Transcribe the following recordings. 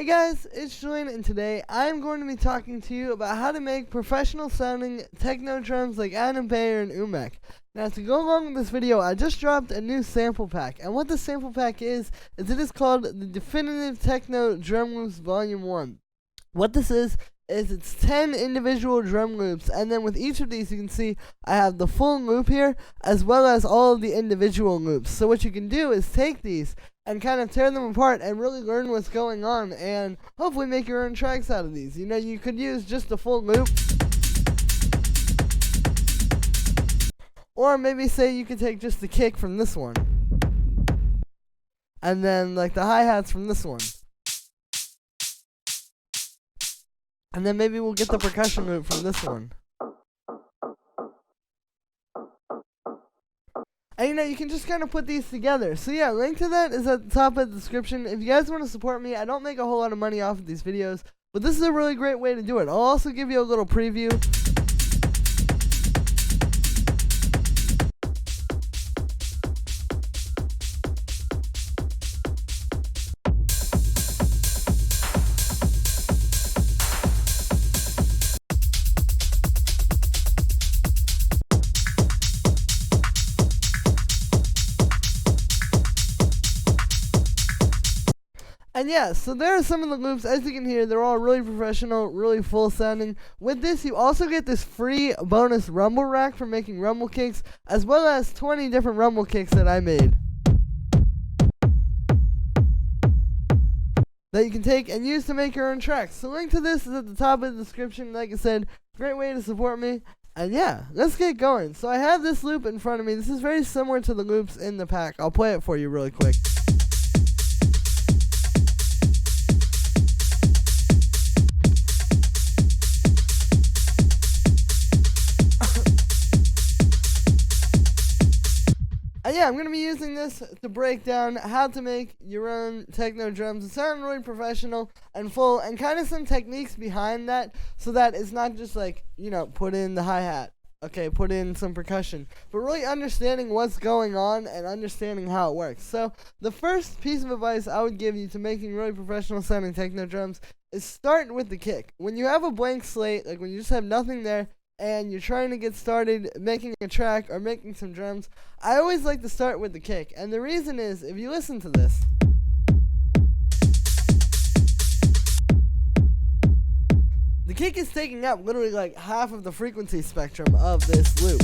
Hey guys, it's Julian, and today I'm going to be talking to you about how to make professional sounding techno drums like Beyer and Umek. Now, to go along with this video, I just dropped a new sample pack, and what the sample pack is it is called the Definitive Techno Drum Loops Volume 1. What this is it's 10 individual drum loops, and then with each of these you can see I have the full loop here as well as all of the individual loops. So what you can do is take these and kind of tear them apart and really learn what's going on and hopefully make your own tracks out of these. You know, you could use just the full loop, or maybe say you could take just the kick from this one and then like the hi-hats from this one. And then maybe we'll get the percussion loop from this one. And you know, you can just kind of put these together. So yeah, link to that is at the top of the description. If you guys want to support me, I don't make a whole lot of money off of these videos, but this is a really great way to do it. I'll also give you a little preview. And yeah, so there are some of the loops. As you can hear, they're all really professional, really full sounding. With this, you also get this free bonus rumble rack for making rumble kicks, as well as 20 different rumble kicks that I made that you can take and use to make your own tracks. So link to this is at the top of the description. Like I said, great way to support me. And yeah, let's get going. So I have this loop in front of me. This is very similar to the loops in the pack. I'll play it for you really quick. And yeah, I'm going to be using this to break down how to make your own techno drums that sound really professional and full, and kind of some techniques behind that, so that it's not just like, you know, put in the hi-hat, okay, put in some percussion, but really understanding what's going on and understanding how it works. So the first piece of advice I would give you to making really professional sounding techno drums is start with the kick. When you have a blank slate, like when you just have nothing there, and you're trying to get started making a track or making some drums, I always like to start with the kick. And the reason is, if you listen to this, the kick is taking up literally like half of the frequency spectrum of this loop.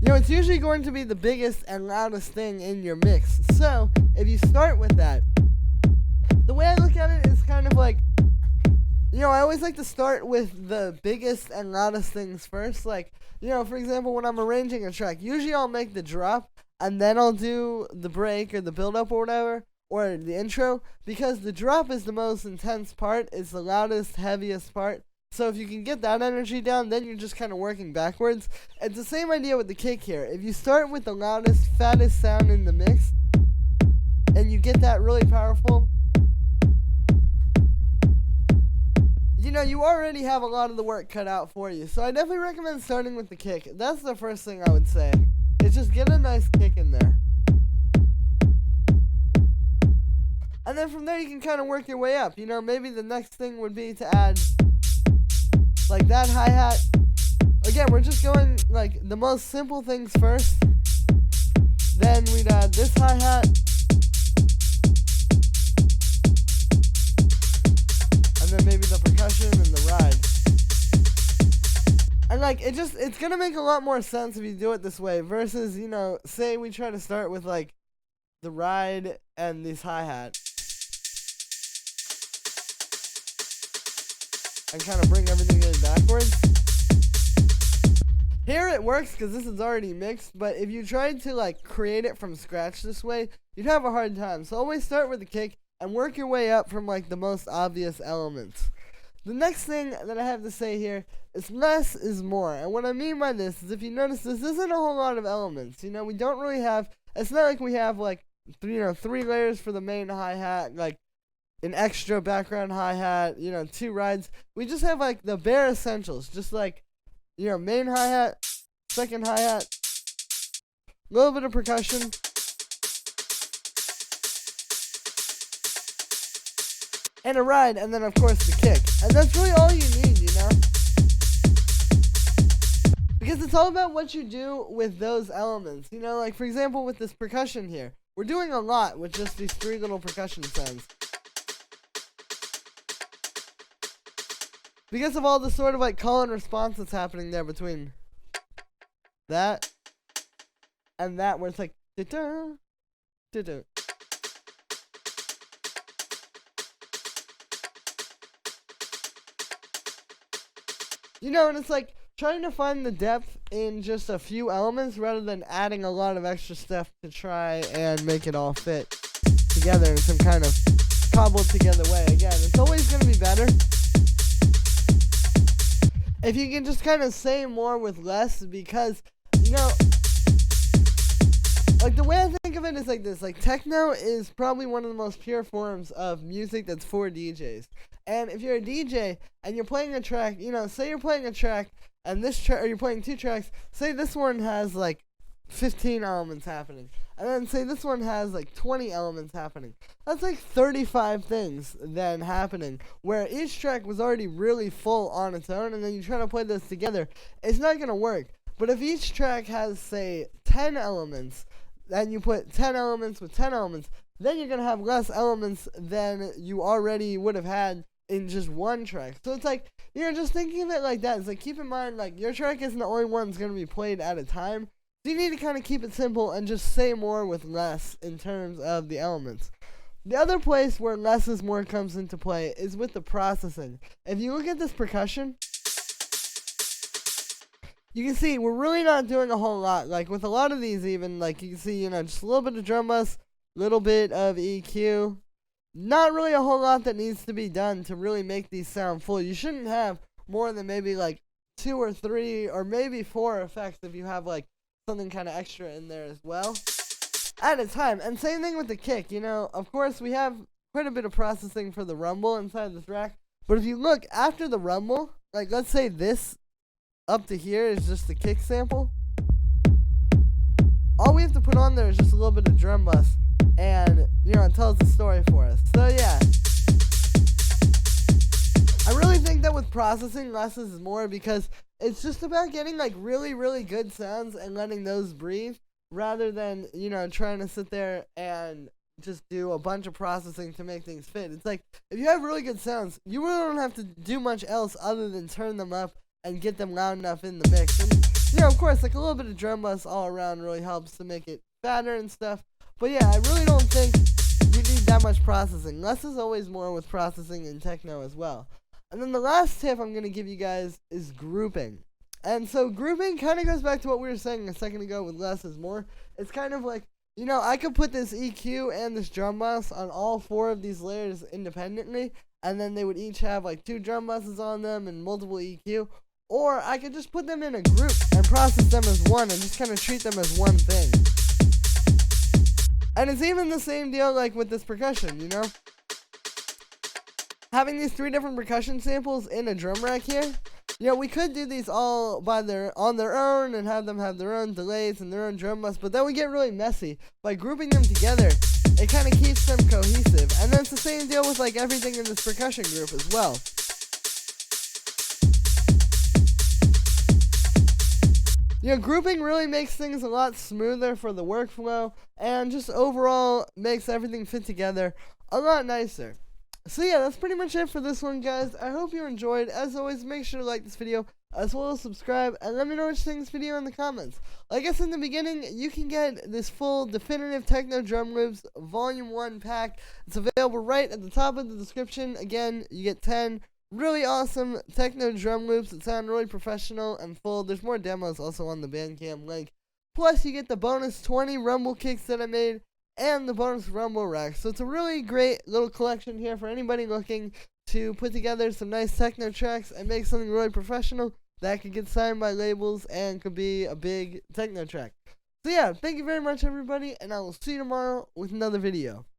You know, it's usually going to be the biggest and loudest thing in your mix. So, if you start with that, the way I look at it is kind of like, you know, I always like to start with the biggest and loudest things first. Like, you know, for example, when I'm arranging a track, usually I'll make the drop, and then I'll do the break or the build-up or whatever, or the intro, because the drop is the most intense part, it's the loudest, heaviest part. So if you can get that energy down, then you're just kind of working backwards. It's the same idea with the kick here. If you start with the loudest, fattest sound in the mix, and you get that really powerful, you know, you already have a lot of the work cut out for you. So I definitely recommend starting with the kick. That's the first thing I would say. It's just get a nice kick in there. And then from there you can kind of work your way up. You know, maybe the next thing would be to add like that hi-hat. Again, we're just going like the most simple things first. Then we'd add this hi-hat. And then maybe the percussion and the ride. And like, it's gonna make a lot more sense if you do it this way versus, you know, say we try to start with like the ride and these hi-hats and kind of bring everything in backwards. Here it works because this is already mixed, but if you tried to like create it from scratch this way, you'd have a hard time. So always start with the kick and work your way up from like the most obvious elements. The next thing that I have to say here is less is more. And what I mean by this is, if you notice, this isn't a whole lot of elements. You know, we don't really have, it's not like we have like, you know, 3 layers for the main hi-hat, like an extra background hi-hat, you know, 2 rides. We just have like the bare essentials, just like, you know, main hi-hat, second hi-hat, a little bit of percussion, and a ride, and then of course the kick. And that's really all you need, you know? Because it's all about what you do with those elements. You know, like for example with this percussion here. We're doing a lot with just these 3 little percussion sounds. Because of all the sort of like call and response that's happening there between that and that, where it's like da-da, da-da. You know, and it's like trying to find the depth in just a few elements rather than adding a lot of extra stuff to try and make it all fit together in some kind of cobbled together way. Again, it's always going to be better if you can just kind of say more with less, because, you know, like the way I think of it is like this. Like techno is probably one of the most pure forms of music that's for DJs. And if you're a DJ and you're playing a track, you know, say you're playing a track and this track, or you're playing 2 tracks, say this one has like 15 elements happening, and then say this one has like 20 elements happening. That's like 35 things then happening, where each track was already really full on its own, and then you try to play those together, it's not going to work. But if each track has, say, 10 elements, and you put 10 elements with 10 elements, then you're going to have less elements than you already would have had in just one track. So it's like, you know, just thinking of it like that. It's like, keep in mind, like, your track isn't the only one that's going to be played at a time. So you need to kind of keep it simple and just say more with less in terms of the elements. The other place where less is more comes into play is with the processing. If you look at this percussion, you can see we're really not doing a whole lot. Like with a lot of these even, like you can see, you know, just a little bit of drum bus, little bit of EQ. Not really a whole lot that needs to be done to really make these sound full. You shouldn't have more than maybe like 2 or 3 or maybe 4 effects if you have like something kind of extra in there as well at a time. And same thing with the kick, you know, of course we have quite a bit of processing for the rumble inside this rack, but if you look after the rumble, like let's say this up to here is just the kick sample, all we have to put on there is just a little bit of drum bus, and you know, it tells the story for us. So yeah, I really think that with processing, less is more, because it's just about getting like really, really good sounds and letting those breathe, rather than, you know, trying to sit there and just do a bunch of processing to make things fit. It's like, if you have really good sounds, you really don't have to do much else other than turn them up and get them loud enough in the mix. And, you know, of course, like a little bit of drum bus all around really helps to make it fatter and stuff. But yeah, I really don't think you need that much processing. Less is always more with processing in techno as well. And then the last tip I'm going to give you guys is grouping. And so grouping kind of goes back to what we were saying a second ago with less is more. It's kind of like, you know, I could put this EQ and this drum bus on all 4 of these layers independently, and then they would each have like 2 drum buses on them and multiple EQ. Or I could just put them in a group and process them as one and just kind of treat them as one thing. And it's even the same deal like with this percussion, you know? Having these 3 different percussion samples in a drum rack here, you know, we could do these all on their own and have them have their own delays and their own drum bus, but then we get really messy. By grouping them together, it kind of keeps them cohesive. And then it's the same deal with like everything in this percussion group as well. You know, grouping really makes things a lot smoother for the workflow, and just overall makes everything fit together a lot nicer. So yeah, that's pretty much it for this one, guys. I hope you enjoyed. As always, make sure to like this video, as well as subscribe, and let me know what you think of this video in the comments. Like I said in the beginning, you can get this full definitive techno drum loops volume 1 pack. It's available right at the top of the description. Again, you get 10 really awesome techno drum loops that sound really professional and full. There's more demos also on the Bandcamp link. Plus, you get the bonus 20 rumble kicks that I made and the bonus rumble rack. So it's a really great little collection here for anybody looking to put together some nice techno tracks and make something really professional that could get signed by labels and could be a big techno track. So yeah, thank you very much, everybody, and I will see you tomorrow with another video.